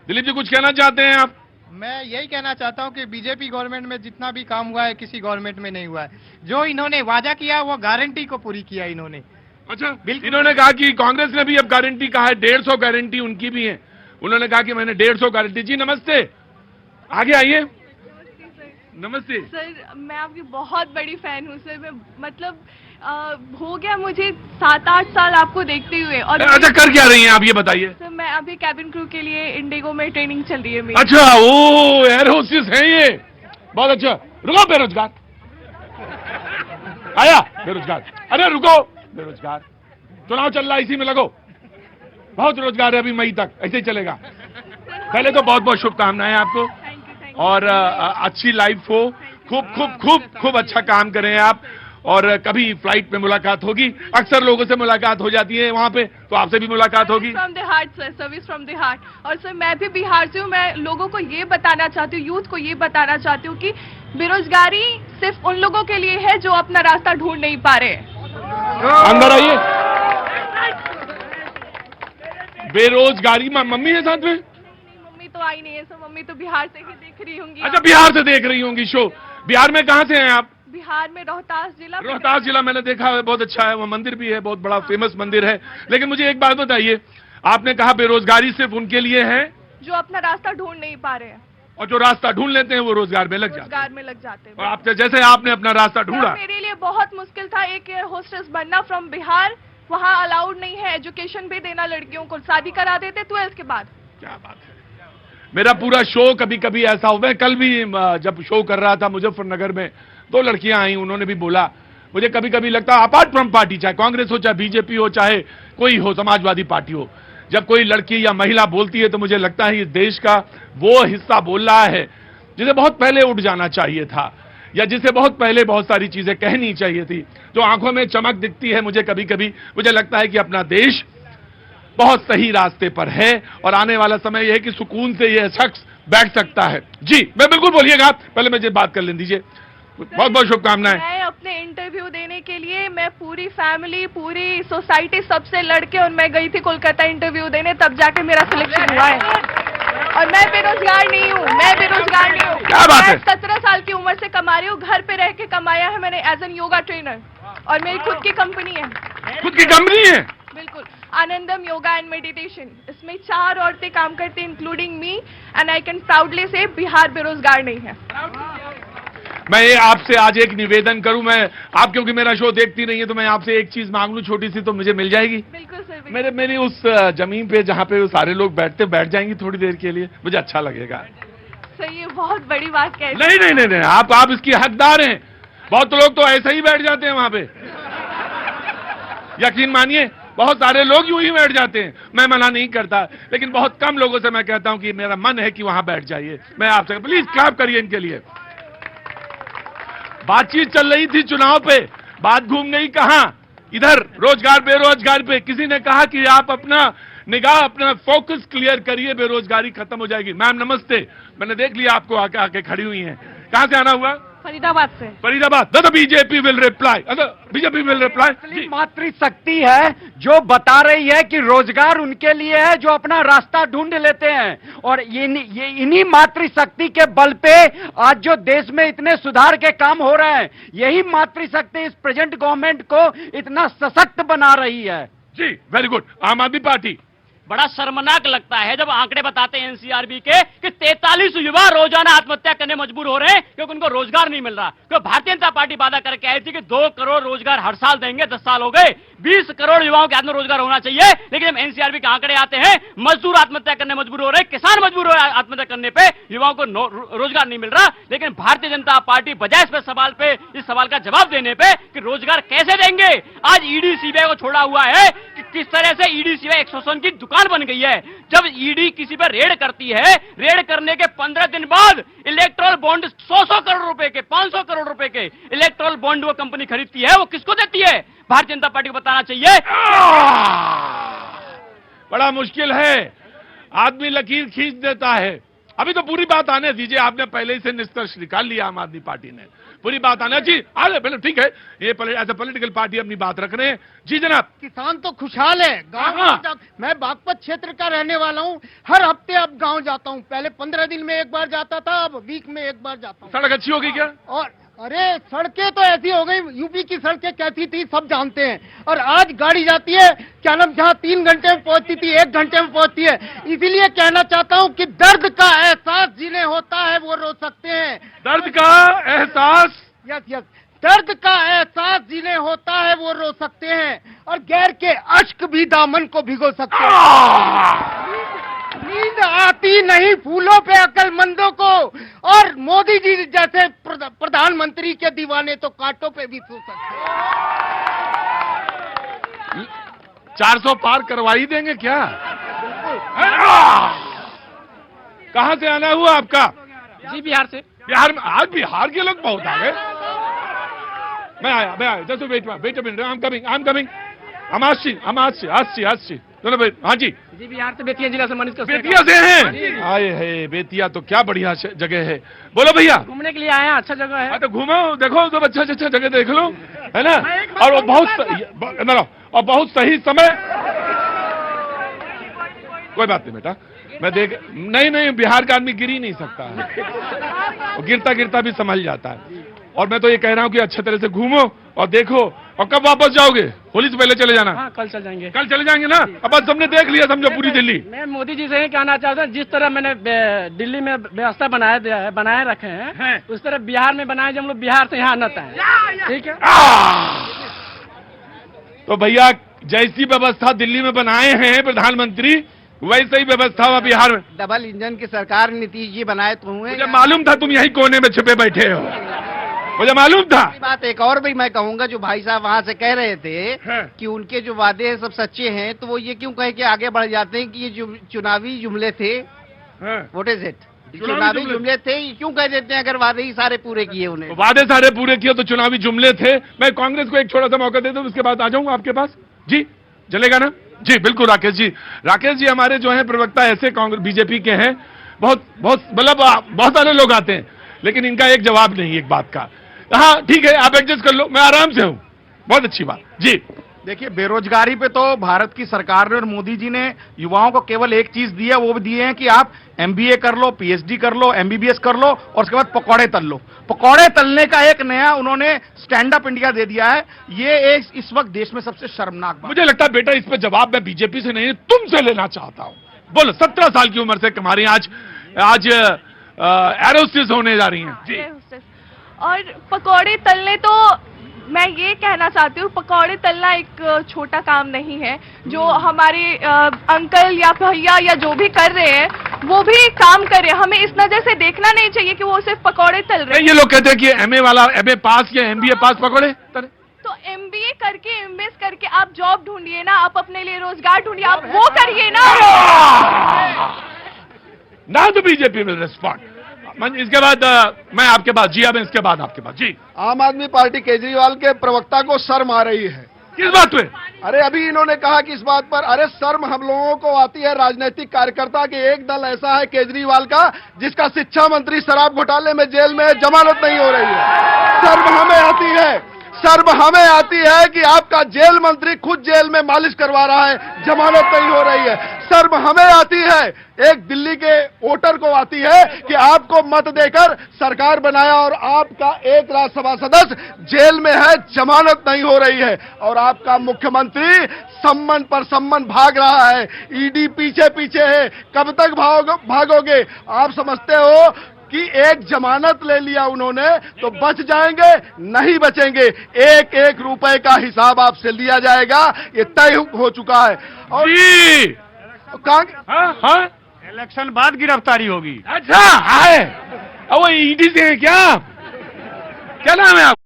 दिलीप जी कुछ कहना चाहते हैं आप? मैं यही कहना चाहता हूं कि बीजेपी गवर्नमेंट में जितना भी काम हुआ है किसी गवर्नमेंट में नहीं हुआ है। जो इन्होंने वादा किया वो गारंटी को पूरी किया इन्होंने। अच्छा, इन्होंने कहा कि कांग्रेस ने भी अब गारंटी कहा है, 150 गारंटी उनकी भी है। उन्होंने कहा कि मैंने 150 गारंटी। जी नमस्ते, आगे आइए। नमस्ते सर, मैं आपकी बहुत बड़ी फैन हूँ सर। मैं मतलब हो गया मुझे 7-8 साल आपको देखते हुए। और अच्छा, कर क्या रही हैं आप ये बताइए? सर मैं अभी कैबिन क्रू के लिए इंडिगो में ट्रेनिंग चल रही है मेरी। अच्छा, ओ एयर होस्टेस है ये, बहुत अच्छा। रुको बेरोजगार आया, बेरोजगार, अरे रुको बेरोजगार, चुनाव चल रहा है इसी में लगो। बहुत रोजगार है अभी मई तक, ऐसे ही चलेगा। पहले तो बहुत बहुत शुभकामनाएं आपको और अच्छी लाइफ हो, खूब खूब खूब खूब अच्छा काम करें आप। और कभी फ्लाइट में मुलाकात होगी, अक्सर लोगों से मुलाकात हो जाती है वहां पे, तो आपसे भी मुलाकात होगी। From the heart sir, service from the heart. और सर मैं भी बिहार से हूँ। मैं लोगों को ये बताना चाहती हूँ, यूथ को ये बताना चाहती हूँ कि बेरोजगारी सिर्फ उन लोगों के लिए है जो अपना रास्ता ढूंढ नहीं पा रहे। अंदर आइए। बेरोजगारी मम्मी है साथ में? मम्मी तो आई नहीं है सर, मम्मी तो बिहार से ही देख रही होंगी। अच्छा, बिहार से देख रही होंगी शो। बिहार में कहां से हैं आप? बिहार में रोहतास जिला। रोहतास जिला मैंने देखा है, बहुत अच्छा है, वो मंदिर भी है, बहुत बड़ा फेमस मंदिर है। लेकिन मुझे एक बात बताइए, आपने कहा बेरोजगारी सिर्फ उनके लिए है जो अपना रास्ता ढूंढ नहीं पा रहे हैं, और जो रास्ता ढूंढ लेते हैं वो रोजगार में लग जाते हैं। रोजगार में लग जाते हैं। और आपने जैसे आपने अपना रास्ता ढूंढा। मेरे लिए बहुत मुश्किल था एक एयर होस्टेस बनना फ्रॉम बिहार। वहाँ अलाउड नहीं है एजुकेशन भी देना, लड़कियों को शादी करा देते 12th के बाद। क्या बात है। मेरा पूरा शो कभी कभी ऐसा हो, मैं कल भी जब शो कर रहा था मुजफ्फरनगर में, 2 लड़कियां आई, उन्होंने भी बोला, मुझे कभी कभी लगता है अपार्ट फ्रॉम पार्टी, चाहे कांग्रेस हो, चाहे बीजेपी हो, चाहे कोई हो, समाजवादी पार्टी हो, जब कोई लड़की या महिला बोलती है तो मुझे लगता है इस देश का वो हिस्सा बोल रहा है जिसे बहुत पहले उठ जाना चाहिए था, या जिसे बहुत पहले बहुत सारी चीजें कहनी चाहिए थी। जो आंखों में चमक दिखती है मुझे कभी कभी, मुझे लगता है कि अपना देश बहुत सही रास्ते पर है और आने वाला समय यह है कि सुकून से यह शख्स बैठ सकता है। जी मैं बिल्कुल, बोलिएगा, पहले मुझे बात कर लेने दीजिए। बहुत बहुत शुभकामनाएं। मैं अपने इंटरव्यू देने के लिए मैं पूरी फैमिली, पूरी सोसाइटी सबसे लड़के और मैं गई थी कोलकाता इंटरव्यू देने, तब जाके मेरा सिलेक्शन हुआ है। और मैं बेरोजगार नहीं हूँ, मैं बेरोजगार नहीं हूँ। क्या बात है? 17 साल की उम्र से कमा रही हूँ, घर पे रह के कमाया है मैंने एज एन योगा ट्रेनर, और मेरी खुद की कंपनी है। खुद की कंपनी है? बिल्कुल, आनंदम योगा एंड मेडिटेशन। इसमें 4 औरतें काम करती हैं including me, and I can proudly से बिहार बेरोजगार नहीं है। मैं ये आपसे आज एक निवेदन करूं, मैं आप क्योंकि मेरा शो देखती नहीं है तो मैं आपसे एक चीज मांग लूं छोटी सी, तो मुझे मिल जाएगी? बिल्कुल सर, बिल्कुल। मेरी उस जमीन पे जहां पे वो सारे लोग बैठ जाएंगी थोड़ी देर के लिए, मुझे अच्छा लगेगा। सर ये बहुत बड़ी बात कह रही नहीं नहीं नहीं नहीं, आप इसकी हकदार हैं। बहुत लोग तो ऐसे ही बैठ जाते हैं वहां पे, यकीन मानिए बहुत सारे लोग यूं ही बैठ जाते हैं। मैं मना नहीं करता, लेकिन बहुत कम लोगों से मैं कहता हूं कि मेरा मन है कि वहां बैठ जाइए। मैं आपसे प्लीज क्लैप करिए इनके लिए। बातचीत चल रही थी चुनाव पे, बात घूम गई कहां? इधर रोजगार बेरोजगार पे। किसी ने कहा कि आप अपना निगाह, अपना फोकस क्लियर करिए, बेरोजगारी खत्म हो जाएगी। मैम नमस्ते, मैंने देख लिया आपको, आके खड़ी हुई हैं। कहां से आना हुआ? फरीदाबाद से। Faridabad. The BJP will reply, BJP will reply. मातृशक्ति है जो बता रही है कि रोजगार उनके लिए है जो अपना रास्ता ढूंढ लेते हैं, और ये इन्हीं मातृशक्ति के बल पे आज जो देश में इतने सुधार के काम हो रहे हैं, यही मातृशक्ति इस प्रेजेंट गवर्नमेंट को इतना सशक्त बना रही है। जी वेरी गुड। आम आदमी पार्टी। बड़ा शर्मनाक लगता है जब आंकड़े बताते हैं एनसीआरबी के कि 43 युवा रोजाना आत्महत्या करने मजबूर हो रहे हैं क्योंकि उनको रोजगार नहीं मिल रहा। क्योंकि भारतीय जनता पार्टी वादा करके आई थी कि 2 करोड़ रोजगार हर साल देंगे, 10 साल हो गए, 20 करोड़ युवाओं के हाथ में रोजगार होना चाहिए। लेकिन जब एनसीआरबी के आंकड़े आते हैं, मजदूर आत्महत्या करने मजबूर हो रहे, किसान मजबूर हो रहे आत्महत्या करने पे, युवाओं को रोजगार नहीं मिल रहा। लेकिन भारतीय जनता पार्टी बजाय इस सवाल का जवाब देने पे कि रोजगार कैसे देंगे, आज ईडी सीबीआई को छोड़ा हुआ है कि किस तरह से ईडी सीबीआई एक्सटॉर्शन की दुकान बन गई है। जब ईडी किसी पर रेड करती है, रेड करने के 15 दिन बाद इलेक्ट्रल बॉन्ड 100 करोड़ रुपए के, 500 करोड़ रुपए के इलेक्ट्रल बॉन्ड वो कंपनी खरीदती है, वो किसको देती है? भारतीय जनता पार्टी को बताना चाहिए। बड़ा मुश्किल है, आदमी लकीर खींच देता है। अभी तो पूरी बात आने दीजिए, आपने पहले ही से निष्कर्ष निकाल लिया आम आदमी पार्टी ने। पूरी बात आना जी। अरे पहले ठीक है, ये एज ए पॉलिटिकल पार्टी अपनी बात रख रहे हैं। जी जनाब। किसान तो खुशहाल है। गाँव हाँ। मैं बागपत क्षेत्र का रहने वाला हूँ। हर हफ्ते अब गाँव जाता हूँ। पहले 15 दिन में एक बार जाता था, अब वीक में एक बार जाता हूँ। सड़क अच्छी होगी क्या? और अरे सड़कें तो ऐसी हो गई, यूपी की सड़कें कैसी थी सब जानते हैं। और आज गाड़ी जाती है, क्या नाम, जहाँ 3 घंटे में पहुंचती थी 1 घंटे में पहुंचती है। इसीलिए कहना चाहता हूँ कि दर्द का एहसास जिन्हें होता है वो रो सकते हैं। दर्द का एहसास, यस, दर्द का एहसास जिन्हें होता है वो रो सकते हैं, और गैर के अश्क भी दामन को भिगो सकते हैं। नींद आती नहीं फूलों पे अक्लमंदों को, और मोदी जी जैसे प्रधानमंत्री के दीवाने तो कांटों पे भी सो सकते हैं। 400 पार करवा ही देंगे क्या? कहाँ से आना हुआ आपका? जी बिहार से। बिहार में? आज बिहार के लोग बहुत आ गए। मैं आया, just wait a minute, I am coming. हम आशी दोनों भाई। हाँ जी बिहार से, बेतिया जिला से मनीष कश्यप। बेतिया से हैं? आए है, बेतिया तो क्या बढ़िया जगह है। बोलो भैया। घूमने के लिए आए हैं, अच्छा जगह है। हाँ तो घूमो, देखो सब अच्छा जगह देख लो, है ना। और वो बहुत सही समय। कोई बात नहीं बेटा, मैं नहीं, बिहार का आदमी गिर ही नहीं सकता है, वो गिरता भी संभल जाता है। और मैं तो ये कह रहा हूँ कि अच्छे तरह से घूमो और देखो। और कब वापस जाओगे? होली से पहले चले जाना। हाँ, कल चल जाएंगे। कल चले जाएंगे ना? अब बस सबने देख लिया समझो पूरी दिल्ली। मैं मोदी जी से ही कहना चाहता हूँ, जिस तरह मैंने दिल्ली में व्यवस्था बनाए रखे हैं, उस तरह बिहार में बनाए, जब हम लोग बिहार से यहाँ न आए। ठीक है। तो भैया जैसी व्यवस्था दिल्ली में बनाए हैं प्रधानमंत्री, वैसे ही व्यवस्था हुआ बिहार में। डबल इंजन की सरकार नीतीश जी बनाए तो हुए। मुझे मालूम था तुम यही कोने में छिपे बैठे हो, मुझे मालूम था। बात एक और भी मैं कहूंगा, जो भाई साहब वहाँ से कह रहे थे हाँ। कि उनके जो वादे हैं सब सच्चे हैं, तो वो ये क्यों कहे कि आगे बढ़ जाते हैं कि ये जो चुनावी जुमले थे, व्हाट इज इट, चुनावी जुमले थे, ये क्यों कह देते हैं अगर वादे ही सारे पूरे किए उन्हें? वादे सारे पूरे किए तो चुनावी जुमले थे। मैं कांग्रेस को एक छोटा सा मौका दे दूं, उसके बाद आ जाऊंगा आपके पास। जी चलेगा ना? जी बिल्कुल। राकेश जी हमारे जो हैं प्रवक्ता ऐसे कांग्रेस बीजेपी के हैं, बहुत मतलब बहुत सारे लोग आते हैं, लेकिन इनका एक जवाब नहीं एक बात का। हाँ ठीक है, आप एडजस्ट कर लो, मैं आराम से हूँ। बहुत अच्छी बात। जी देखिए, बेरोजगारी पे तो भारत की सरकार ने और मोदी जी ने युवाओं को केवल एक चीज दी है, वो भी दिए हैं कि आप MBA कर लो, PhD कर लो, MBBS कर लो, और उसके बाद पकौड़े तल लो। पकौड़े तलने का एक नया उन्होंने स्टैंड अप इंडिया दे दिया है। ये इस वक्त देश में सबसे शर्मनाक बात। मुझे लगता है बेटा इस पे जवाब मैं बीजेपी से नहीं तुमसे लेना चाहता हूँ। बोलो, 17 साल की उम्र से हमारी आज एरोस्टेस होने जा रही हैं। जी। और पकौड़े तलने, तो मैं ये कहना चाहती हूँ, पकौड़े तलना एक छोटा काम नहीं है। जो हमारे अंकल या भैया या जो भी कर रहे हैं, वो भी काम करें। हमें इस नजर से देखना नहीं चाहिए कि वो सिर्फ पकौड़े तल रहे हैं। ये लोग कहते हैं कि MA पास या MBA पास पकौड़े तले। तो MBA करके, MBS करके आप जॉब ढूंढिए ना, आप अपने लिए रोजगार ढूंढिए, आप वो करिए ना। ना तो बीजेपी विल रिस्पॉन्ड। इसके बाद मैं आपके पास। जी अब इसके बाद आपके पास। जी। आम आदमी पार्टी केजरीवाल के प्रवक्ता को शर्म आ रही है। किस बात पे? अरे अभी इन्होंने कहा कि इस बात पर, अरे शर्म हम लोगों को आती है राजनीतिक कार्यकर्ता के एक दल ऐसा है केजरीवाल का, जिसका शिक्षा मंत्री शराब घोटाले में जेल में जमानत नहीं हो रही है। शर्म हमें आती है, शर्म हमें आती है कि आपका जेल मंत्री खुद जेल में मालिश करवा रहा है, जमानत नहीं हो रही है। शर्म हमें आती है, एक दिल्ली के वोटर को आती है कि आपको मत देकर सरकार बनाया और आपका एक राज्यसभा सदस्य जेल में है, जमानत नहीं हो रही है, और आपका मुख्यमंत्री सम्मन पर सम्मन भाग रहा है, ईडी पीछे पीछे है। कब तक भागोगे? आप समझते हो कि एक जमानत ले लिया उन्होंने तो बच जाएंगे? नहीं बचेंगे। एक एक रुपए का हिसाब आपसे लिया जाएगा, ये तय हो चुका है। और जी। हाँ? इलेक्शन बाद गिरफ्तारी होगी। अच्छा है। अब वो ईडी से है क्या नाम है आपका?